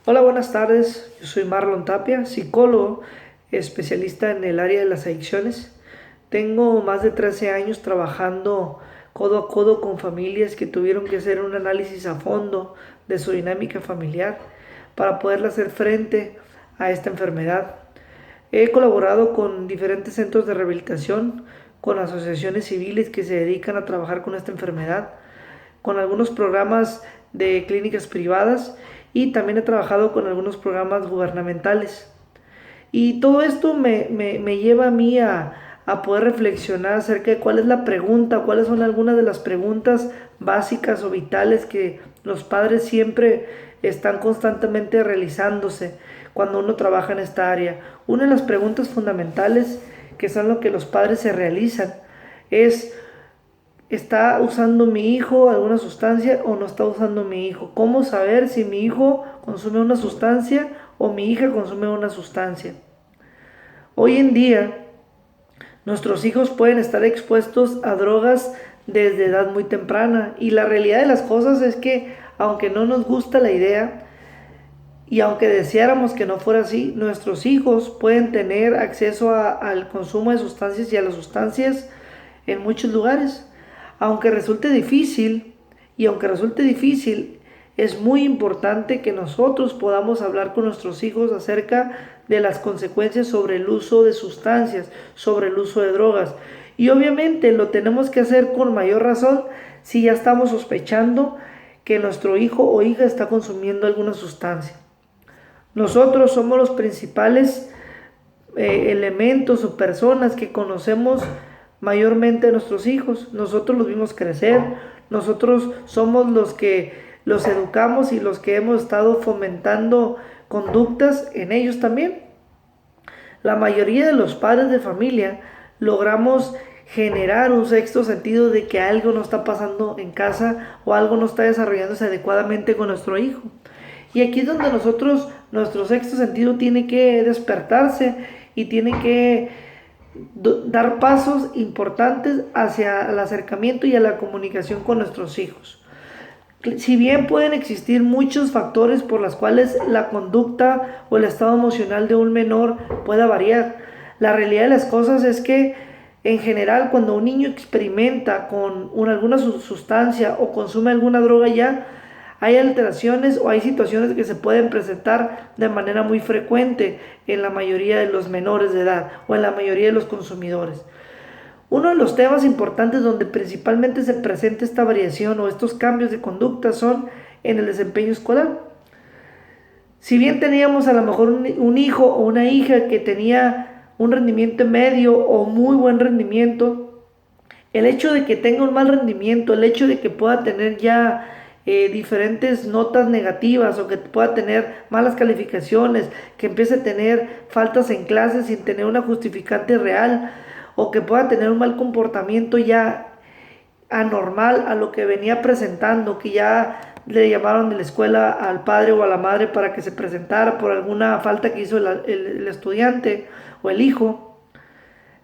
Hola, buenas tardes. Yo soy Marlon Tapia, psicólogo, especialista en el área de las adicciones. Tengo más de 13 años trabajando codo a codo con familias que tuvieron que hacer un análisis a fondo de su dinámica familiar para poderle hacer frente a esta enfermedad. He colaborado con diferentes centros de rehabilitación, con asociaciones civiles que se dedican a trabajar con esta enfermedad, con algunos programas de clínicas privadas y también he trabajado con algunos programas gubernamentales. Y todo esto me lleva a mí a poder reflexionar acerca de cuál es la pregunta, cuáles son algunas de las preguntas básicas o vitales que los padres siempre están constantemente realizándose cuando uno trabaja en esta área. Una de las preguntas fundamentales que son lo que los padres se realizan es: ¿está usando mi hijo alguna sustancia o no está usando mi hijo? ¿Cómo saber si mi hijo consume una sustancia o mi hija consume una sustancia? Hoy en día, nuestros hijos pueden estar expuestos a drogas desde edad muy temprana y la realidad de las cosas es que, aunque no nos gusta la idea y aunque deseáramos que no fuera así, nuestros hijos pueden tener acceso al consumo de sustancias y a las sustancias en muchos lugares. Aunque resulte difícil, aunque resulte difícil, es muy importante que nosotros podamos hablar con nuestros hijos acerca de las consecuencias sobre el uso de sustancias, sobre el uso de drogas. Y obviamente lo tenemos que hacer con mayor razón si ya estamos sospechando que nuestro hijo o hija está consumiendo alguna sustancia. Nosotros somos los principales elementos o personas que conocemos mayormente a nuestros hijos. Nosotros los vimos crecer, nosotros somos los que los educamos y los que hemos estado fomentando conductas en ellos también. La mayoría de los padres de familia logramos generar un sexto sentido de que algo no está pasando en casa o algo no está desarrollándose adecuadamente con nuestro hijo. Y aquí es donde nuestro sexto sentido tiene que despertarse y tiene que dar pasos importantes hacia el acercamiento y a la comunicación con nuestros hijos. Si bien pueden existir muchos factores por los cuales la conducta o el estado emocional de un menor pueda variar, la realidad de las cosas es que en general cuando un niño experimenta con alguna sustancia o consume alguna droga ya, hay alteraciones o hay situaciones que se pueden presentar de manera muy frecuente en la mayoría de los menores de edad o en la mayoría de los consumidores. Uno de los temas importantes donde principalmente se presenta esta variación o estos cambios de conducta son en el desempeño escolar. Si bien teníamos a lo mejor un hijo o una hija que tenía un rendimiento medio o muy buen rendimiento, el hecho de que tenga un mal rendimiento, el hecho de que pueda tener ya diferentes notas negativas o que pueda tener malas calificaciones, que empiece a tener faltas en clases sin tener una justificante real, o que pueda tener un mal comportamiento ya anormal a lo que venía presentando, que ya le llamaron de la escuela al padre o a la madre para que se presentara por alguna falta que hizo el estudiante o el hijo.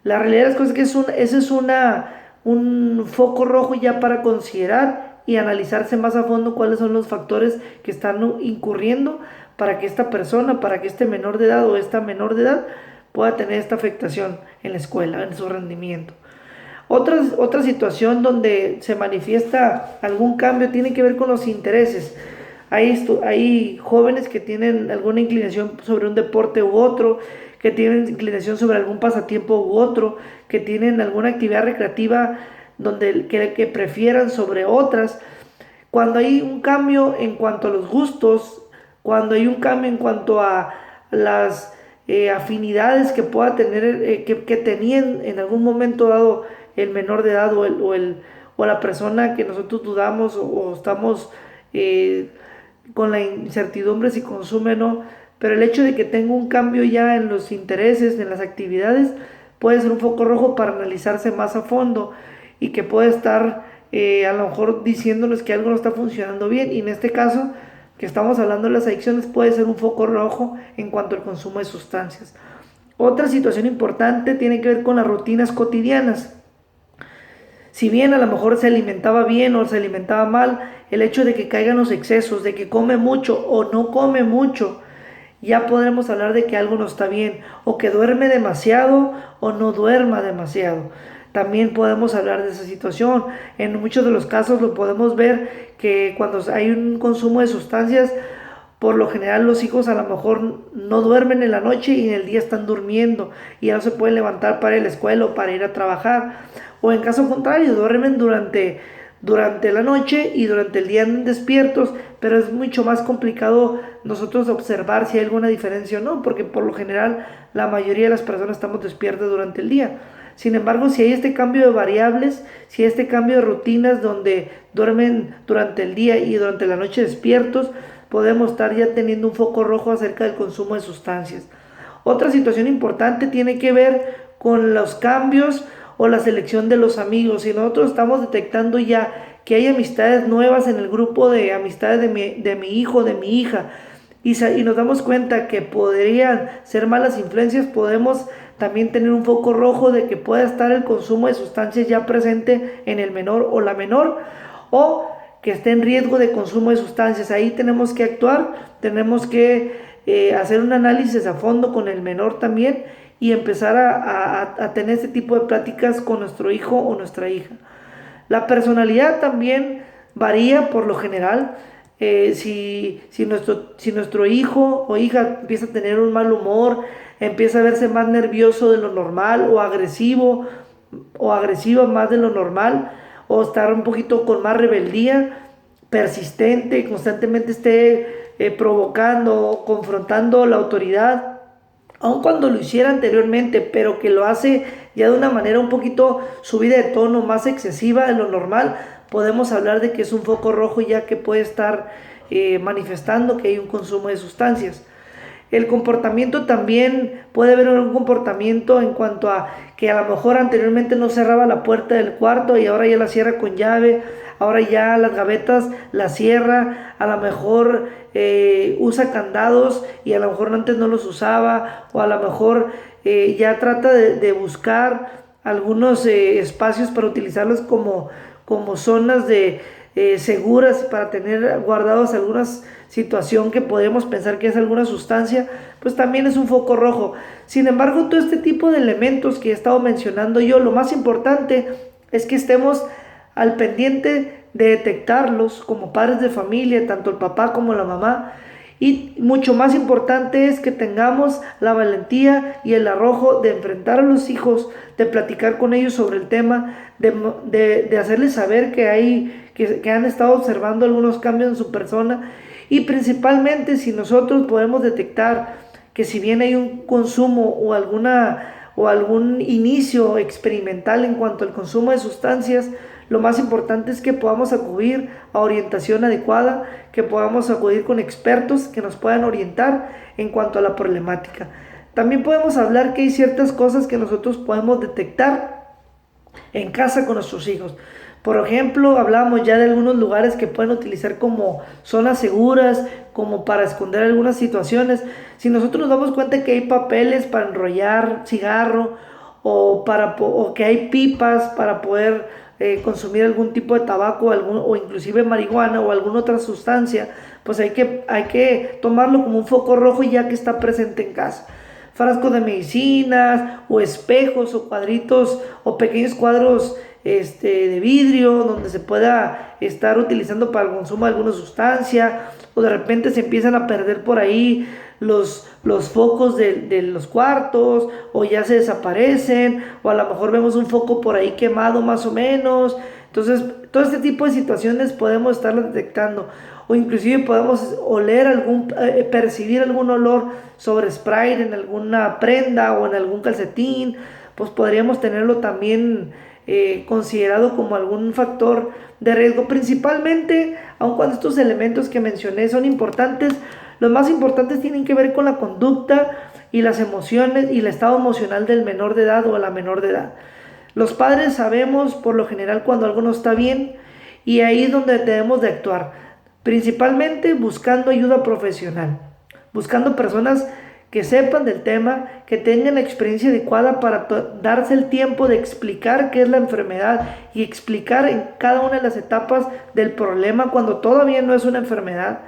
La realidad de las cosas es que ese es un foco rojo ya para considerar y analizarse más a fondo cuáles son los factores que están incurriendo para que esta persona, para que este menor de edad o esta menor de edad pueda tener esta afectación en la escuela, en su rendimiento. Otra situación donde se manifiesta algún cambio tiene que ver con los intereses. Hay jóvenes que tienen alguna inclinación sobre un deporte u otro, que tienen inclinación sobre algún pasatiempo u otro, que tienen alguna actividad recreativa que prefieran sobre otras. Cuando hay un cambio en cuanto a los gustos, cuando hay un cambio en cuanto a las afinidades que pueda tener, que tenían en algún momento dado el menor de edad o la persona que nosotros dudamos o estamos eh, con la incertidumbre si consume o no, pero el hecho de que tenga un cambio ya en los intereses, en las actividades, puede ser un foco rojo para analizarse más a fondo y que puede estar a lo mejor diciéndonos que algo no está funcionando bien, y en este caso que estamos hablando de las adicciones puede ser un foco rojo en cuanto al consumo de sustancias. Otra situación importante tiene que ver con las rutinas cotidianas. Si bien a lo mejor se alimentaba bien o se alimentaba mal, el hecho de que caigan los excesos, de que come mucho o no come mucho, ya podremos hablar de que algo no está bien, o que duerme demasiado o no duerma demasiado. También podemos hablar de esa situación. En muchos de los casos lo podemos ver que cuando hay un consumo de sustancias, por lo general los hijos a lo mejor no duermen en la noche y en el día están durmiendo y ya no se pueden levantar para ir a la escuela o para ir a trabajar. O en caso contrario, duermen durante la noche y durante el día andan despiertos, pero es mucho más complicado nosotros observar si hay alguna diferencia o no, porque por lo general la mayoría de las personas estamos despiertas durante el día. Sin embargo, si hay este cambio de variables, si hay este cambio de rutinas donde duermen durante el día y durante la noche despiertos, podemos estar ya teniendo un foco rojo acerca del consumo de sustancias. Otra situación importante tiene que ver con los cambios o la selección de los amigos. Si nosotros estamos detectando ya que hay amistades nuevas en el grupo de amistades de mi hijo, de mi hija, y nos damos cuenta que podrían ser malas influencias, podemos también tener un foco rojo de que pueda estar el consumo de sustancias ya presente en el menor o la menor, o que esté en riesgo de consumo de sustancias. Ahí tenemos que actuar, tenemos que hacer un análisis a fondo con el menor también y empezar a tener este tipo de pláticas con nuestro hijo o nuestra hija. La personalidad también varía por lo general. Si nuestro hijo o hija empieza a tener un mal humor, empieza a verse más nervioso de lo normal o agresiva más de lo normal, o estar un poquito con más rebeldía, persistente, constantemente esté provocando, confrontando la autoridad, aun cuando lo hiciera anteriormente, pero que lo hace ya de una manera un poquito subida de tono, más excesiva de lo normal, podemos hablar de que es un foco rojo ya que puede estar manifestando que hay un consumo de sustancias. El comportamiento también puede haber un comportamiento en cuanto a que a lo mejor anteriormente no cerraba la puerta del cuarto y ahora ya la cierra con llave, ahora ya las gavetas las cierra, a lo mejor usa candados y a lo mejor antes no los usaba, o a lo mejor ya trata de buscar algunos espacios para utilizarlos como zonas seguras para tener guardados algunas situación que podemos pensar que es alguna sustancia, pues también es un foco rojo. Sin embargo, todo este tipo de elementos que he estado mencionando yo, lo más importante es que estemos al pendiente de detectarlos como padres de familia, tanto el papá como la mamá. Y mucho más importante es que tengamos la valentía y el arrojo de enfrentar a los hijos, de platicar con ellos sobre el tema, de hacerles saber que han estado observando algunos cambios en su persona. Y principalmente si nosotros podemos detectar que si bien hay un consumo o algún inicio experimental en cuanto al consumo de sustancias, lo más importante es que podamos acudir a orientación adecuada, que podamos acudir con expertos que nos puedan orientar en cuanto a la problemática. También podemos hablar que hay ciertas cosas que nosotros podemos detectar en casa con nuestros hijos. Por ejemplo, hablamos ya de algunos lugares que pueden utilizar como zonas seguras, como para esconder algunas situaciones. Si nosotros nos damos cuenta que hay papeles para enrollar cigarro, o que hay pipas para poder consumir algún tipo de tabaco o inclusive marihuana o alguna otra sustancia, pues hay que tomarlo como un foco rojo ya que está presente en casa. Frascos de medicinas o espejos o cuadritos o pequeños cuadros de vidrio donde se pueda estar utilizando para el consumo de alguna sustancia, o de repente se empiezan a perder por ahí los focos de los cuartos, o ya se desaparecen, o a lo mejor vemos un foco por ahí quemado más o menos. Entonces todo este tipo de situaciones podemos estarlo detectando, o inclusive podemos percibir algún olor sobre spray en alguna prenda o en algún calcetín. Pues podríamos tenerlo también considerado como algún factor de riesgo. Principalmente, aun cuando estos elementos que mencioné son importantes, los más importantes tienen que ver con la conducta y las emociones y el estado emocional del menor de edad o la menor de edad. Los padres sabemos por lo general cuando algo no está bien, y ahí es donde debemos de actuar, principalmente buscando ayuda profesional, buscando personas que sepan del tema, que tengan la experiencia adecuada para darse el tiempo de explicar qué es la enfermedad y explicar en cada una de las etapas del problema cuando todavía no es una enfermedad.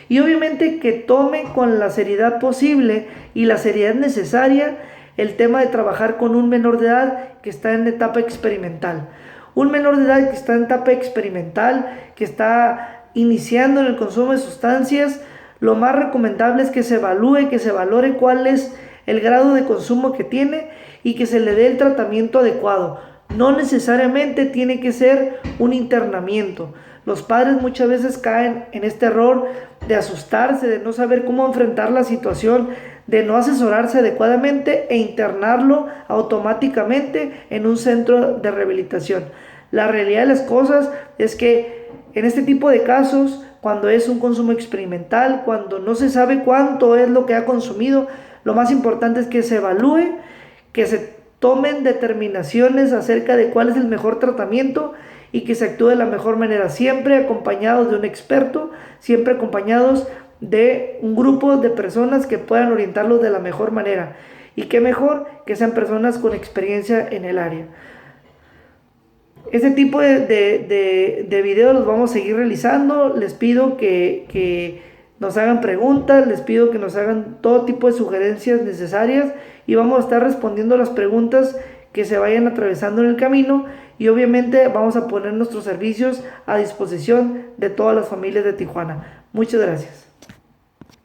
Y obviamente que tome con la seriedad posible y la seriedad necesaria el tema de trabajar con un menor de edad que está en etapa experimental. Un menor de edad que está en etapa experimental, que está iniciando en el consumo de sustancias, lo más recomendable es que se evalúe, que se valore cuál es el grado de consumo que tiene y que se le dé el tratamiento adecuado. No necesariamente tiene que ser un internamiento. Los padres muchas veces caen en este error de asustarse, de no saber cómo enfrentar la situación, de no asesorarse adecuadamente e internarlo automáticamente en un centro de rehabilitación. La realidad de las cosas es que en este tipo de casos, cuando es un consumo experimental, cuando no se sabe cuánto es lo que ha consumido, lo más importante es que se evalúe, que se tomen determinaciones acerca de cuál es el mejor tratamiento y que se actúe de la mejor manera, siempre acompañados de un experto, siempre acompañados de un grupo de personas que puedan orientarlos de la mejor manera. Y qué mejor que sean personas con experiencia en el área. Este tipo de videos los vamos a seguir realizando. Les pido que nos hagan preguntas, les pido que nos hagan todo tipo de sugerencias necesarias y vamos a estar respondiendo las preguntas que se vayan atravesando en el camino y obviamente vamos a poner nuestros servicios a disposición de todas las familias de Tijuana. Muchas gracias.